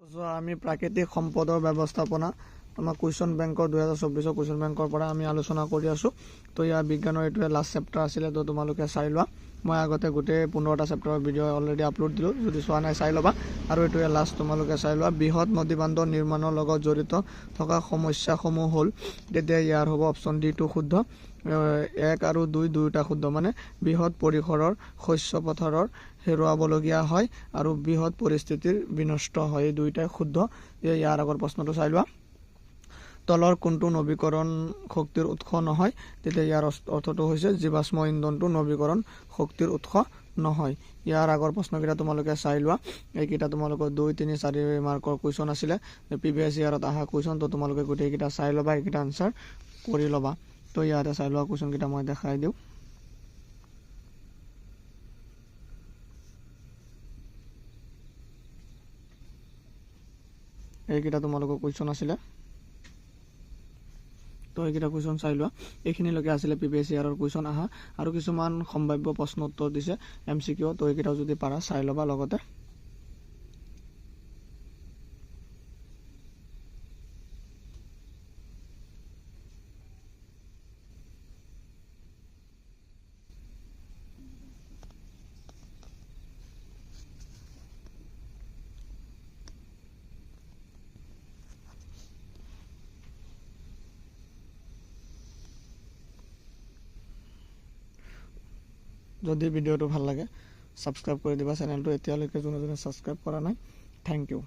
আমি প্ৰাকৃতিক সম্পদৰ ব্যৱস্থাপনা আমাৰ কুৱেশ্যন বেংকৰ 2024 কুৱেশ্যন বেংকৰ পৰা আমি আলোচনা কৰি আছোঁ। তো ইয়াৰ বিজ্ঞানৰ এইটোৱে লাষ্ট চেপ্টাৰ আছিলে, তো তোমালোকে চাই লোৱা। মই আগতে গোটেই 15টা চেপ্টাৰৰ ভিডিঅ' অলৰেডি আপলোড দিলোঁ, যদি চোৱা নাই চাই ল'বা। আৰু এইটোৱে লাষ্ট তোমালোকে চাই লোৱা। বৃহৎ নদীবান্ধ নিৰ্মাণৰ লগত জড়িত থকা সমস্যাসমূহ হ'ল, তেতিয়া ইয়াৰ হ'ব অপশ্যন ডিটো শুদ্ধ, 1 আৰু 2 দুয়োটা শুদ্ধ। মানে বৃহৎ পৰিসৰৰ শস্য পথাৰৰ হেৰুৱাবলগীয়া হয় আৰু বৃহৎ পৰিস্থিতিৰ বিনষ্ট হয়, এই দুয়োটাই শুদ্ধ। ইয়াৰ আগৰ প্ৰশ্নটো চাই লোৱা। তলৰ কোনটো নৱীকৰণ শক্তিৰ উৎস নহয়, তেতিয়া ইয়াৰ অৰ্থটো হৈছে জীৱাশ্ম ইন্ধনটো নৱীকৰণ শক্তিৰ উৎস নহয়। ইয়াৰ আগৰ প্ৰশ্নকেইটা তোমালোকে চাই লোৱা। এইকেইটা তোমালোকৰ 2, 3, 4 মাৰ্কৰ কুৱেশ্যন আছিলে, প্ৰিভিয়াছ ইয়াৰত অহা কুৱেশ্যন। তো তোমালোকে গোটেইকেইটা চাই ল'বা, এইকেইটা আনচাৰ কৰি ল'বা। তো ইয়াতে চাই লোৱা কুৱেশ্যনকেইটা মই দেখাই দিওঁ। এইকেইটা তোমালোকৰ কুৱেশ্যন আছিলে, তো এইকেইটা কুৱেশ্যন চাই লোৱা। এইখিনিলৈকে আছিলে প্ৰিভিয়াছ ইয়াৰৰ কুৱেশ্যন আহা, আৰু কিছুমান সম্ভাৱ্য প্ৰশ্ন উত্তৰ দিছে MCQ। তো এইকেইটাও যদি পাৰা চাই ল'বা লগতে। যদি ভিডিঅ'টো ভাল লাগে ছাবস্ক্ৰাইব কৰি দিবা চেনেলটো, এতিয়ালৈকে যোনে ছাবস্ক্ৰাইব কৰা নাই, থেংক ইউ।